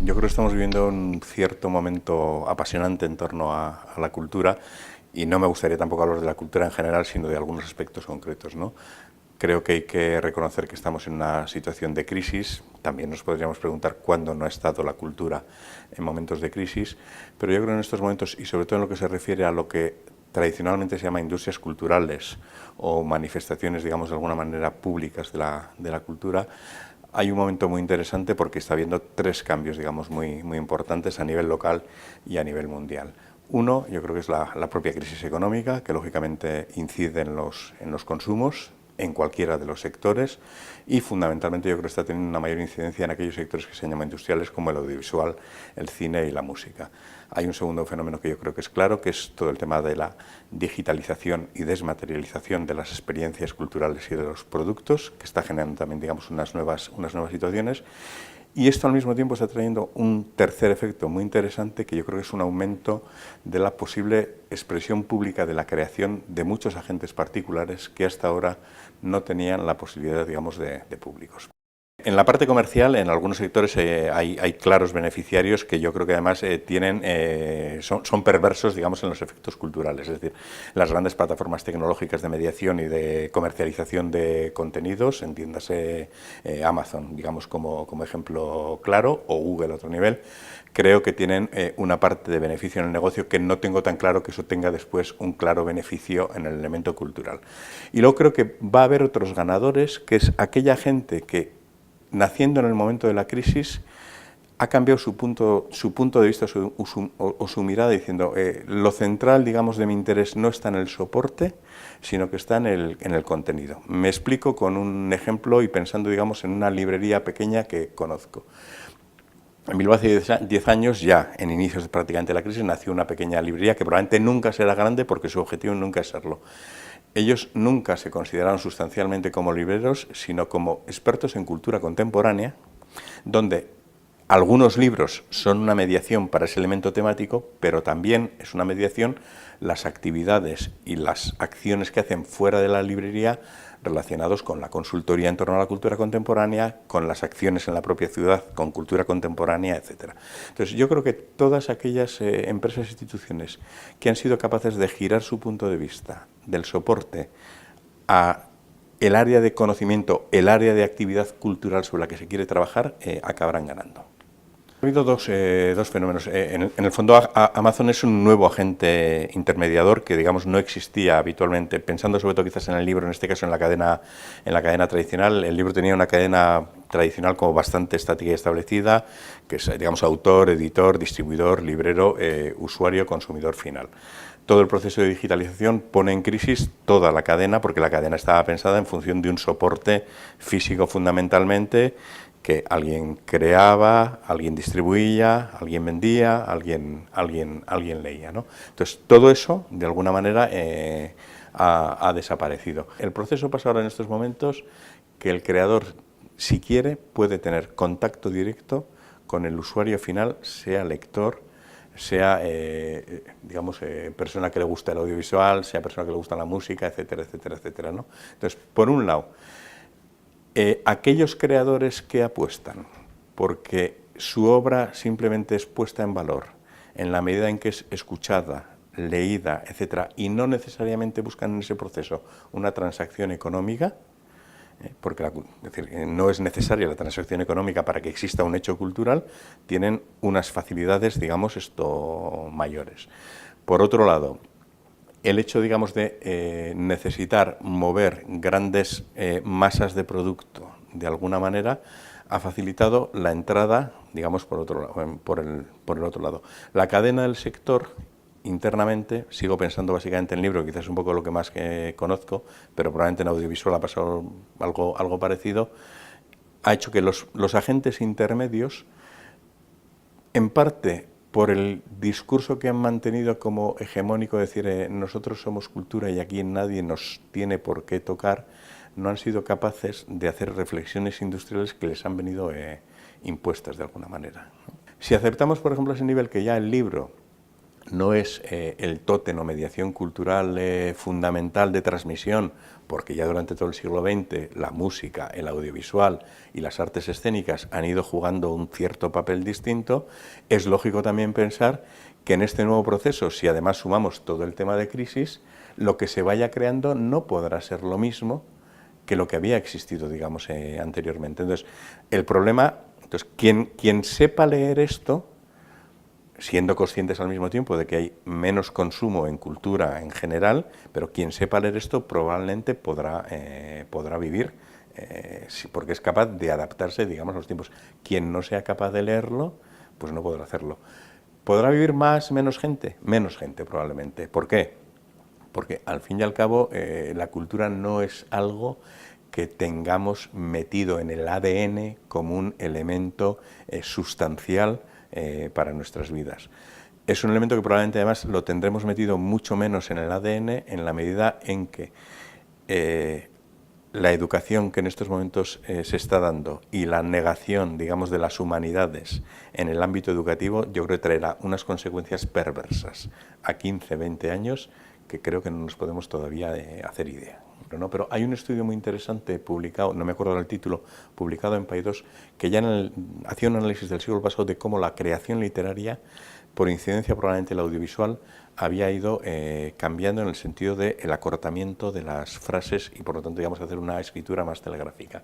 Yo creo que estamos viviendo un cierto momento apasionante en torno a la cultura y no me gustaría tampoco hablar de la cultura en general, sino de algunos aspectos concretos, ¿no? Creo que hay que reconocer que estamos en una situación de crisis. También nos podríamos preguntar cuándo no ha estado la cultura en momentos de crisis, pero yo creo que en estos momentos, y sobre todo en lo que se refiere a lo que tradicionalmente se llama industrias culturales o manifestaciones, digamos, de alguna manera públicas de la cultura, hay un momento muy interesante porque está habiendo tres cambios, digamos, muy importantes a nivel local y a nivel mundial. Uno, yo creo que es la propia crisis económica, que lógicamente incide en los consumos, en cualquiera de los sectores, y fundamentalmente yo creo que está teniendo una mayor incidencia en aquellos sectores que se llaman industriales, como el audiovisual, el cine y la música. Hay un segundo fenómeno que yo creo que es claro, que es todo el tema de la digitalización y desmaterialización de las experiencias culturales y de los productos, que está generando también, digamos, unas nuevas situaciones. Y esto al mismo tiempo está trayendo un tercer efecto muy interesante, que yo creo que es un aumento de la posible expresión pública de la creación de muchos agentes particulares que hasta ahora no tenían la posibilidad, digamos, de públicos. En la parte comercial, en algunos sectores hay claros beneficiarios que yo creo que además son perversos, digamos, en los efectos culturales. Es decir, las grandes plataformas tecnológicas de mediación y de comercialización de contenidos, entiéndase Amazon, digamos, como ejemplo claro, o Google a otro nivel, creo que tienen una parte de beneficio en el negocio que no tengo tan claro que eso tenga después un claro beneficio en el elemento cultural. Y luego creo que va a haber otros ganadores, que es aquella gente que, naciendo en el momento de la crisis, ha cambiado su punto de vista o su mirada, diciendo lo central, digamos, de mi interés no está en el soporte, sino que está en el contenido. Me explico con un ejemplo y pensando, digamos, en una librería pequeña que conozco. En Bilbao hace 10 años, ya en inicios de prácticamente la crisis, nació una pequeña librería que probablemente nunca será grande porque su objetivo nunca es serlo. Ellos nunca se consideraron sustancialmente como libreros, sino como expertos en cultura contemporánea, donde algunos libros son una mediación para ese elemento temático, pero también es una mediación las actividades y las acciones que hacen fuera de la librería relacionados con la consultoría en torno a la cultura contemporánea, con las acciones en la propia ciudad, con cultura contemporánea, etc. Entonces, yo creo que todas aquellas empresas e instituciones que han sido capaces de girar su punto de vista del soporte a el área de conocimiento, el área de actividad cultural sobre la que se quiere trabajar, acabarán ganando. Ha habido dos fenómenos. En el fondo, Amazon es un nuevo agente intermediador que, digamos, no existía habitualmente. Pensando sobre todo quizás en el libro, en este caso en la cadena tradicional, el libro tenía una cadena tradicional como bastante estática y establecida, que es, digamos, autor, editor, distribuidor, librero, usuario, consumidor final. Todo el proceso de digitalización pone en crisis toda la cadena, porque la cadena estaba pensada en función de un soporte físico fundamentalmente, que alguien creaba, alguien distribuía, alguien vendía, alguien leía, ¿no? Entonces, todo eso, de alguna manera, ha desaparecido. El proceso pasa ahora en estos momentos que el creador, si quiere, puede tener contacto directo con el usuario final, sea lector, sea, digamos, persona que le gusta el audiovisual, sea persona que le gusta la música, etcétera, etcétera, etcétera, ¿no? Entonces, por un lado, aquellos creadores que apuestan porque su obra simplemente es puesta en valor en la medida en que es escuchada, leída, etcétera, y no necesariamente buscan en ese proceso una transacción económica, porque es decir, no es necesaria la transacción económica para que exista un hecho cultural, tienen unas facilidades, digamos, mayores. Por otro lado, el hecho, digamos, de necesitar mover grandes masas de producto de alguna manera ha facilitado la entrada, digamos, por el otro lado. La cadena del sector, internamente, sigo pensando básicamente en el libro, quizás es un poco lo que más que conozco, pero probablemente en audiovisual ha pasado algo parecido, ha hecho que los agentes intermedios, en parte por el discurso que han mantenido como hegemónico, decir nosotros somos cultura y aquí nadie nos tiene por qué tocar, no han sido capaces de hacer reflexiones industriales que les han venido impuestas de alguna manera. Si aceptamos, por ejemplo, ese nivel que ya el libro no es el tótem o mediación cultural fundamental de transmisión, porque ya durante todo el siglo XX la música, el audiovisual y las artes escénicas han ido jugando un cierto papel distinto, es lógico también pensar que en este nuevo proceso, si además sumamos todo el tema de crisis, lo que se vaya creando no podrá ser lo mismo que lo que había existido, digamos, anteriormente. Entonces, el problema, quien sepa leer esto, siendo conscientes al mismo tiempo de que hay menos consumo en cultura en general, pero quien sepa leer esto probablemente podrá vivir, porque es capaz de adaptarse, digamos, a los tiempos. Quien no sea capaz de leerlo, pues no podrá hacerlo. ¿Podrá vivir más, menos gente? Menos gente probablemente. ¿Por qué? Porque al fin y al cabo la cultura no es algo que tengamos metido en el ADN como un elemento sustancial para nuestras vidas. Es un elemento que probablemente además lo tendremos metido mucho menos en el ADN en la medida en que la educación que en estos momentos se está dando y la negación, digamos, de las humanidades en el ámbito educativo, yo creo que traerá unas consecuencias perversas a 15, 20 años que creo que no nos podemos todavía hacer idea. Pero hay un estudio muy interesante publicado, no me acuerdo del título, publicado en País 2, que ya hacía un análisis del siglo pasado de cómo la creación literaria, por incidencia probablemente el audiovisual, había ido cambiando en el sentido del acortamiento de las frases y por lo tanto digamos hacer una escritura más telegráfica.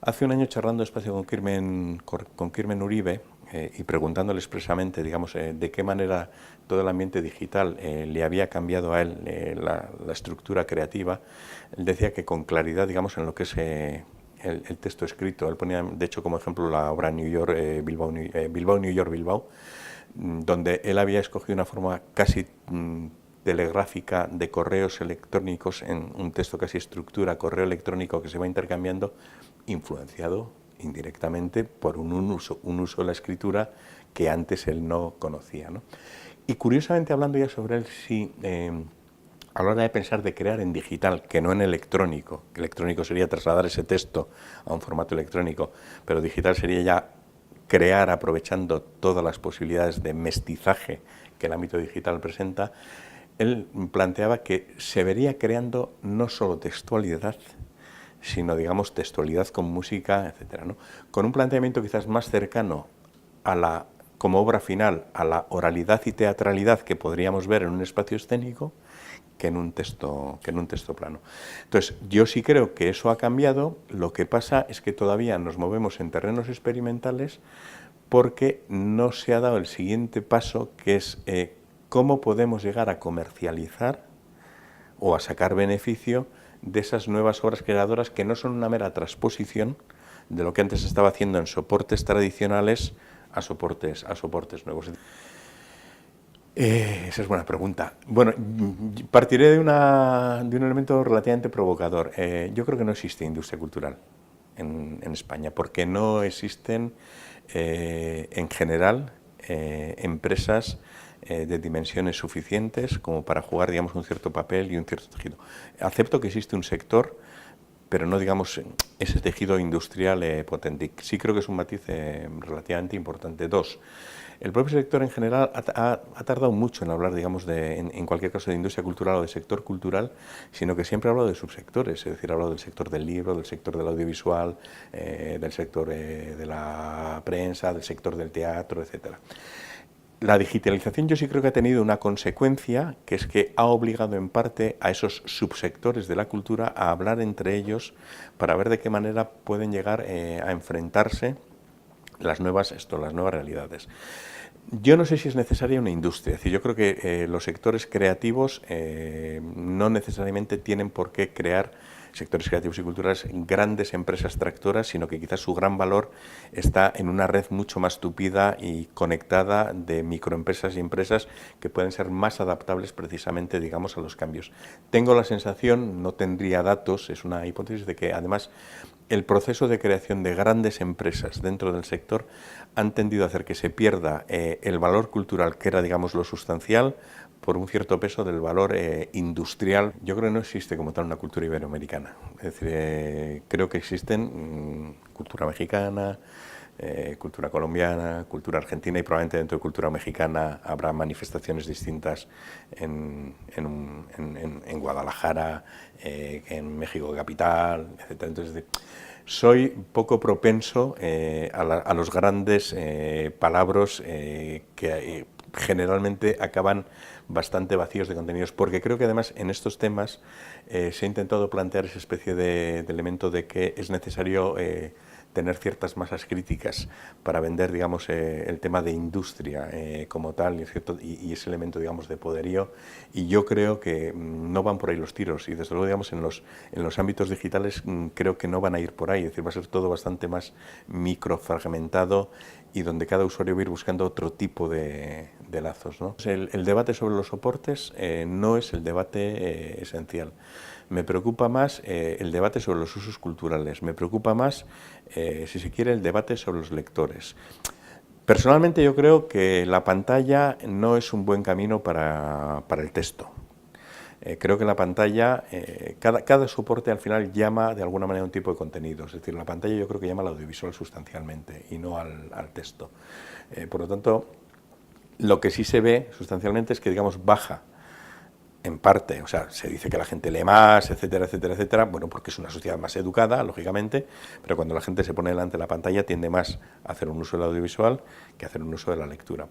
Hace un año charlando despacio con Kirmen Uribe y preguntándole expresamente, digamos, de qué manera todo el ambiente digital le había cambiado a él la estructura creativa, él decía que con claridad, digamos, en lo que es el texto escrito, él ponía de hecho como ejemplo la obra New York, Bilbao, New York, Bilbao, donde él había escogido una forma casi telegráfica de correos electrónicos en un texto casi estructura, correo electrónico que se va intercambiando, influenciado indirectamente por un uso de la escritura que antes él no conocía, ¿no? Y curiosamente hablando ya sobre él, sí, a la hora de pensar de crear en digital, que no en electrónico, que electrónico sería trasladar ese texto a un formato electrónico, pero digital sería ya crear aprovechando todas las posibilidades de mestizaje que el ámbito digital presenta, él planteaba que se vería creando no solo textualidad, sino, digamos, textualidad con música, etcétera, ¿no? Con un planteamiento quizás más cercano a como obra final, a la oralidad y teatralidad que podríamos ver en un espacio escénico que en un texto plano. Entonces, yo sí creo que eso ha cambiado, lo que pasa es que todavía nos movemos en terrenos experimentales porque no se ha dado el siguiente paso, que es cómo podemos llegar a comercializar o a sacar beneficio de esas nuevas obras creadoras que no son una mera transposición de lo que antes se estaba haciendo en soportes tradicionales a soportes nuevos. Esa es buena pregunta. Bueno, partiré de un elemento relativamente provocador. Yo creo que no existe industria cultural en España, porque no existen en general empresas de dimensiones suficientes como para jugar, digamos, un cierto papel y un cierto tejido. Acepto que existe un sector, pero no, digamos, ese tejido industrial potente. Sí creo que es un matiz relativamente importante. Dos, el propio sector en general ha tardado mucho en hablar, digamos, en cualquier caso de industria cultural o de sector cultural, sino que siempre ha hablado de subsectores, es decir, ha hablado del sector del libro, del sector del audiovisual, del sector de la prensa, del sector del teatro, etcétera. La digitalización yo sí creo que ha tenido una consecuencia, que es que ha obligado en parte a esos subsectores de la cultura a hablar entre ellos para ver de qué manera pueden llegar a enfrentarse las nuevas realidades. Yo no sé si es necesaria una industria, es decir, yo creo que los sectores creativos no necesariamente tienen por qué crear sectores creativos y culturales grandes empresas tractoras, sino que quizás su gran valor está en una red mucho más tupida y conectada de microempresas y empresas que pueden ser más adaptables precisamente, digamos, a los cambios. Tengo la sensación, no tendría datos, es una hipótesis, de que además el proceso de creación de grandes empresas dentro del sector han tendido a hacer que se pierda el valor cultural, que era, digamos, lo sustancial, por un cierto peso del valor industrial. Yo creo que no existe como tal una cultura iberoamericana. Es decir, creo que existen cultura mexicana, cultura colombiana, cultura argentina y probablemente dentro de cultura mexicana habrá manifestaciones distintas en Guadalajara, en México capital, etc. Entonces, soy poco propenso a los grandes palabras que generalmente acaban bastante vacíos de contenidos, porque creo que además en estos temas se ha intentado plantear esa especie de elemento de que es necesario tener ciertas masas críticas para vender, digamos, el tema de industria como tal y ese elemento, digamos, de poderío, y yo creo que no van por ahí los tiros, y desde luego, digamos, en los ámbitos digitales creo que no van a ir por ahí, es decir, va a ser todo bastante más microfragmentado y donde cada usuario va a ir buscando otro tipo de lazos, ¿no? El debate sobre los soportes no es el debate esencial. Me preocupa más el debate sobre los usos culturales, me preocupa más, si se quiere, el debate sobre los lectores. Personalmente yo creo que la pantalla no es un buen camino para el texto. Creo que la pantalla, cada soporte al final llama de alguna manera a un tipo de contenido, es decir, la pantalla yo creo que llama al audiovisual sustancialmente y no al texto. Por lo tanto, lo que sí se ve sustancialmente es que, digamos, baja en parte, o sea, se dice que la gente lee más, etcétera, etcétera, etcétera, bueno, porque es una sociedad más educada, lógicamente, pero cuando la gente se pone delante de la pantalla tiende más a hacer un uso del audiovisual que a hacer un uso de la lectura.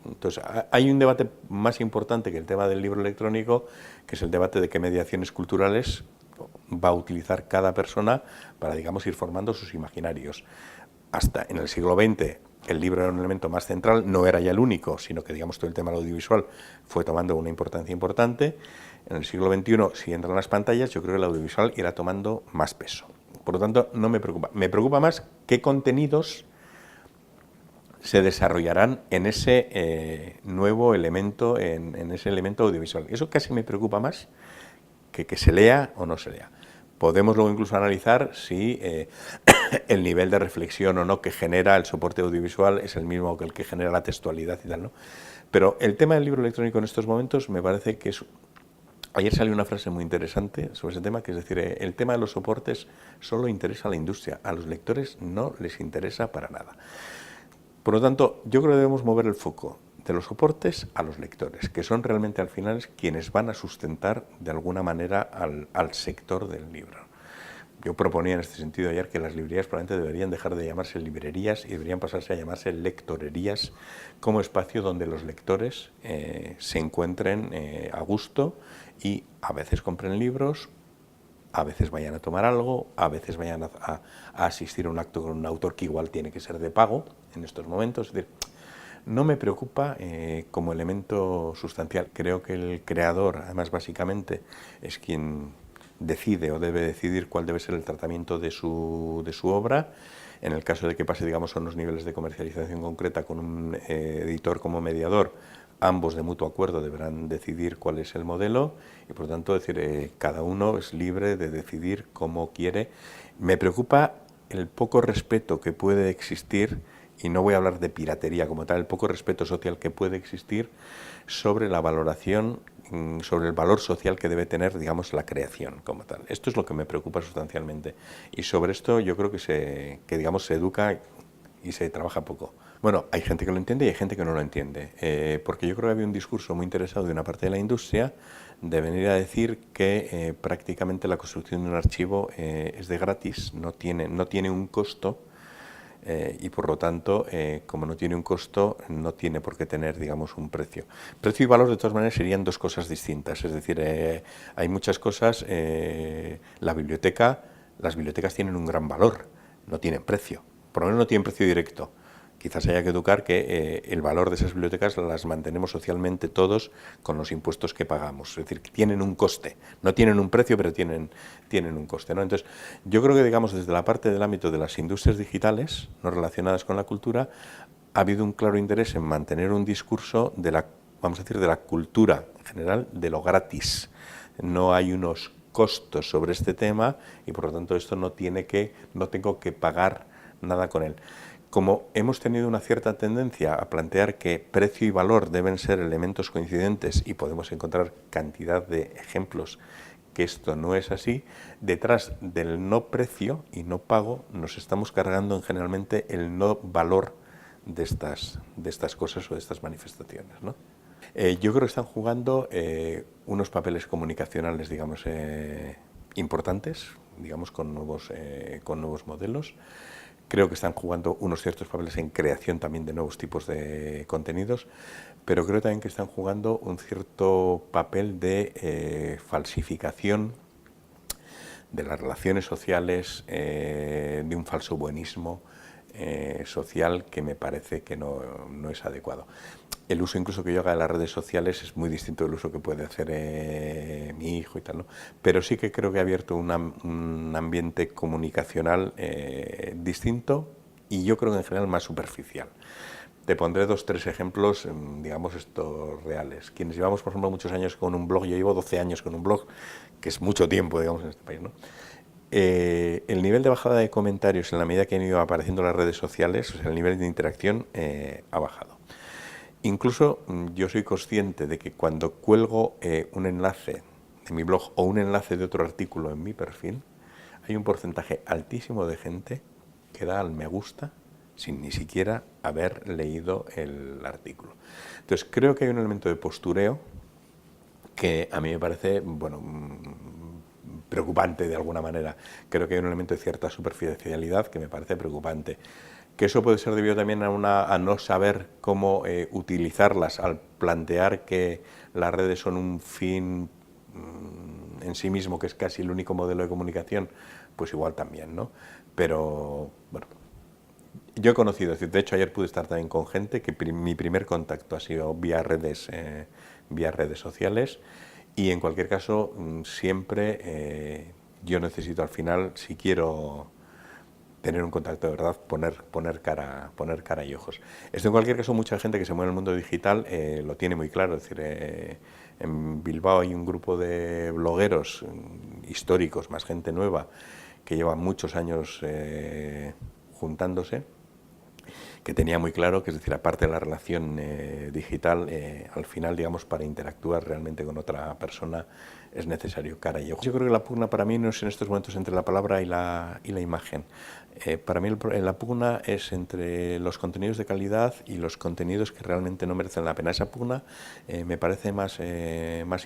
Entonces, hay un debate más importante que el tema del libro electrónico, que es el debate de qué mediaciones culturales va a utilizar cada persona para, digamos, ir formando sus imaginarios. Hasta en el siglo XX el libro era un elemento más central, no era ya el único, sino que, digamos, todo el tema del audiovisual fue tomando una importancia importante. En el siglo XXI, si entran las pantallas, yo creo que el audiovisual irá tomando más peso. Por lo tanto, no me preocupa. Me preocupa más qué contenidos se desarrollarán en ese nuevo elemento, en ese elemento audiovisual. Eso casi me preocupa más que se lea o no se lea. Podemos luego incluso analizar si el nivel de reflexión o no que genera el soporte audiovisual es el mismo que el que genera la textualidad y tal, ¿no? Pero el tema del libro electrónico en estos momentos me parece que es... Ayer salió una frase muy interesante sobre ese tema, que es decir, el tema de los soportes solo interesa a la industria, a los lectores no les interesa para nada. Por lo tanto, yo creo que debemos mover el foco de los soportes a los lectores, que son realmente al final quienes van a sustentar de alguna manera al sector del libro. Yo proponía en este sentido ayer que las librerías probablemente deberían dejar de llamarse librerías y deberían pasarse a llamarse lectorerías, como espacio donde los lectores se encuentren a gusto y a veces compren libros, a veces vayan a tomar algo, a veces vayan a asistir a un acto con un autor que igual tiene que ser de pago en estos momentos. Es decir, no me preocupa como elemento sustancial. Creo que el creador, además, básicamente, es quien decide o debe decidir cuál debe ser el tratamiento de su obra. En el caso de que pase, digamos, a unos niveles de comercialización concreta con un editor como mediador, ambos de mutuo acuerdo deberán decidir cuál es el modelo y, por lo tanto, decir, cada uno es libre de decidir cómo quiere. Me preocupa el poco respeto que puede existir, y no voy a hablar de piratería como tal, el poco respeto social que puede existir sobre la valoración, sobre el valor social que debe tener, digamos, la creación como tal. Esto es lo que me preocupa sustancialmente, y sobre esto yo creo que digamos, se educa y se trabaja poco. Bueno, hay gente que lo entiende y hay gente que no lo entiende, porque yo creo que había un discurso muy interesado de una parte de la industria de venir a decir que prácticamente la construcción de un archivo es de gratis, no tiene un costo, y por lo tanto, como no tiene un costo, no tiene por qué tener, digamos, un precio. Precio y valor, de todas maneras, serían dos cosas distintas, es decir, hay muchas cosas, las bibliotecas tienen un gran valor, no tienen precio, por lo menos no tienen precio directo. Quizás haya que educar que el valor de esas bibliotecas las mantenemos socialmente todos con los impuestos que pagamos. Es decir, que tienen un coste, no tienen un precio, pero tienen un coste, ¿no? Entonces, yo creo que, digamos, desde la parte del ámbito de las industrias digitales, no relacionadas con la cultura, ha habido un claro interés en mantener un discurso de la, vamos a decir, de la cultura en general, de lo gratis. No hay unos costos sobre este tema y, por lo tanto, esto no tengo que pagar nada con él. Como hemos tenido una cierta tendencia a plantear que precio y valor deben ser elementos coincidentes, y podemos encontrar cantidad de ejemplos que esto no es así, detrás del no precio y no pago nos estamos cargando generalmente el no valor de estas cosas o de estas manifestaciones, ¿no? Yo creo que están jugando unos papeles comunicacionales, digamos, importantes, digamos, con nuevos modelos. Creo que están jugando unos ciertos papeles en creación también de nuevos tipos de contenidos, pero creo también que están jugando un cierto papel de falsificación de las relaciones sociales, de un falso buenismo social que me parece que no es adecuado. El uso incluso que yo haga de las redes sociales es muy distinto del uso que puede hacer mi hijo y tal, ¿no? Pero sí que creo que ha abierto un ambiente comunicacional distinto y yo creo que en general más superficial. Te pondré 2 o 3 ejemplos, digamos, estos reales. Quienes llevamos, por ejemplo, muchos años con un blog, yo llevo 12 años con un blog, que es mucho tiempo, digamos, en este país, ¿no? El nivel de bajada de comentarios en la medida que han ido apareciendo las redes sociales, o sea, el nivel de interacción ha bajado. Incluso yo soy consciente de que cuando cuelgo un enlace de mi blog o un enlace de otro artículo en mi perfil, hay un porcentaje altísimo de gente que da al me gusta sin ni siquiera haber leído el artículo. Entonces creo que hay un elemento de postureo que a mí me parece, bueno, preocupante de alguna manera. Creo que hay un elemento de cierta superficialidad que me parece preocupante. Que eso puede ser debido también a no saber cómo utilizarlas, al plantear que las redes son un fin en sí mismo, que es casi el único modelo de comunicación, pues igual también, ¿no? Pero, bueno, yo he conocido, de hecho ayer pude estar también con gente que mi primer contacto ha sido vía redes sociales y en cualquier caso siempre yo necesito al final, si quiero tener un contacto de verdad, poner cara y ojos. Esto en cualquier caso mucha gente que se mueve en el mundo digital lo tiene muy claro, es decir, en Bilbao hay un grupo de blogueros históricos, más gente nueva, que lleva muchos años juntándose, que tenía muy claro que, es decir, aparte de la relación digital, al final, digamos, para interactuar realmente con otra persona es necesario cara y ojos. Yo creo que la pugna para mí no es en estos momentos entre la palabra y la imagen. Para mí la pugna es entre los contenidos de calidad y los contenidos que realmente no merecen la pena. Esa pugna me parece más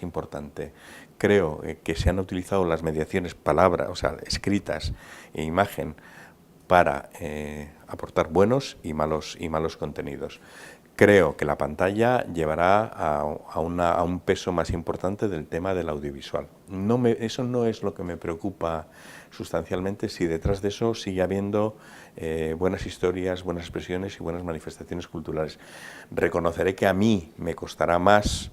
importante. Creo que se han utilizado las mediaciones palabra, o sea, escritas e imagen, para aportar buenos y malos contenidos. Creo que la pantalla llevará a un peso más importante del tema del audiovisual. Eso no es lo que me preocupa sustancialmente, si detrás de eso sigue habiendo buenas historias, buenas expresiones y buenas manifestaciones culturales. Reconoceré que a mí me costará más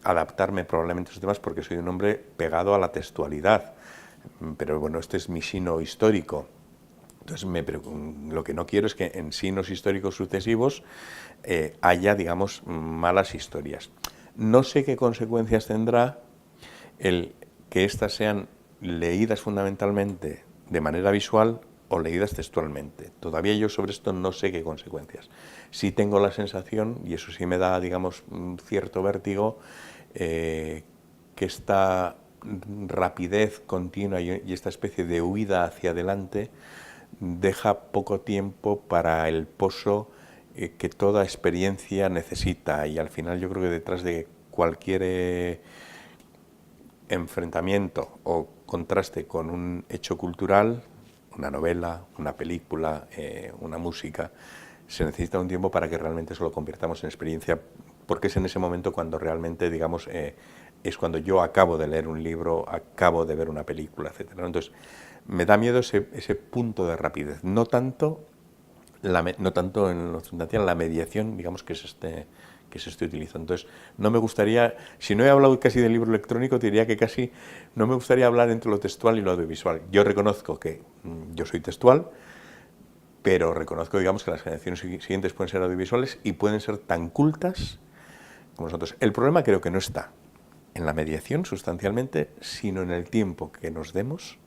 adaptarme probablemente a esos temas porque soy un hombre pegado a la textualidad, pero bueno, este es mi sino histórico. Entonces, lo que no quiero es que en signos históricos sucesivos haya, digamos, malas historias. No sé qué consecuencias tendrá el que éstas sean leídas fundamentalmente de manera visual o leídas textualmente. Todavía yo sobre esto no sé qué consecuencias. Sí tengo la sensación, y eso sí me da, digamos, un cierto vértigo, que esta rapidez continua y esta especie de huida hacia adelante deja poco tiempo para el pozo que toda experiencia necesita, y al final yo creo que detrás de cualquier enfrentamiento o contraste con un hecho cultural, una novela, una película, una música, se necesita un tiempo para que realmente eso lo convirtamos en experiencia, porque es en ese momento cuando realmente, digamos, es cuando yo acabo de leer un libro, acabo de ver una película, etcétera. Entonces, me da miedo ese punto de rapidez, no tanto en lo sustancial, la mediación, digamos, que se esté utilizando. Entonces, no me gustaría, si no he hablado casi del libro electrónico, te diría que casi no me gustaría hablar entre lo textual y lo audiovisual. Yo reconozco que yo soy textual, pero reconozco, digamos, que las generaciones siguientes pueden ser audiovisuales y pueden ser tan cultas como nosotros. El problema creo que no está en la mediación sustancialmente, sino en el tiempo que nos demos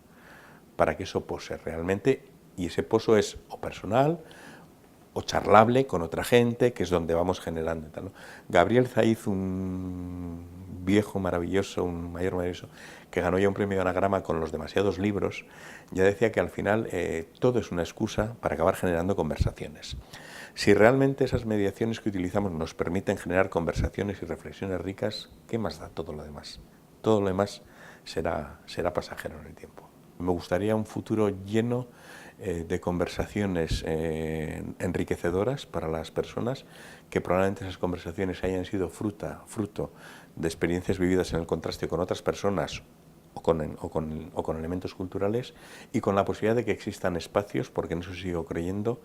para que eso pose realmente, y ese poso es o personal o charlable con otra gente, que es donde vamos generando y tal, ¿no? Gabriel Zaiz, un viejo maravilloso, un mayor maravilloso, que ganó ya un premio de anagrama con los demasiados libros, ya decía que al final todo es una excusa para acabar generando conversaciones. Si realmente esas mediaciones que utilizamos nos permiten generar conversaciones y reflexiones ricas, ¿qué más da todo lo demás? Todo lo demás será pasajero en el tiempo. Me gustaría un futuro lleno de conversaciones enriquecedoras para las personas, que probablemente esas conversaciones hayan sido fruto de experiencias vividas en el contraste con otras personas o con elementos culturales, y con la posibilidad de que existan espacios, porque en eso sigo creyendo,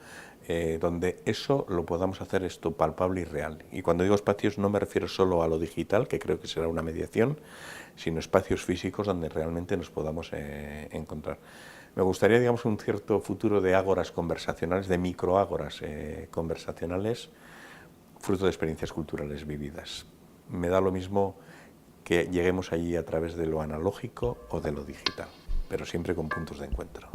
donde eso lo podamos hacer esto palpable y real. Y cuando digo espacios no me refiero solo a lo digital, que creo que será una mediación, sino espacios físicos donde realmente nos podamos encontrar. Me gustaría, digamos, un cierto futuro de ágoras conversacionales, de microágoras conversacionales, fruto de experiencias culturales vividas. Me da lo mismo que lleguemos allí a través de lo analógico o de lo digital, pero siempre con puntos de encuentro.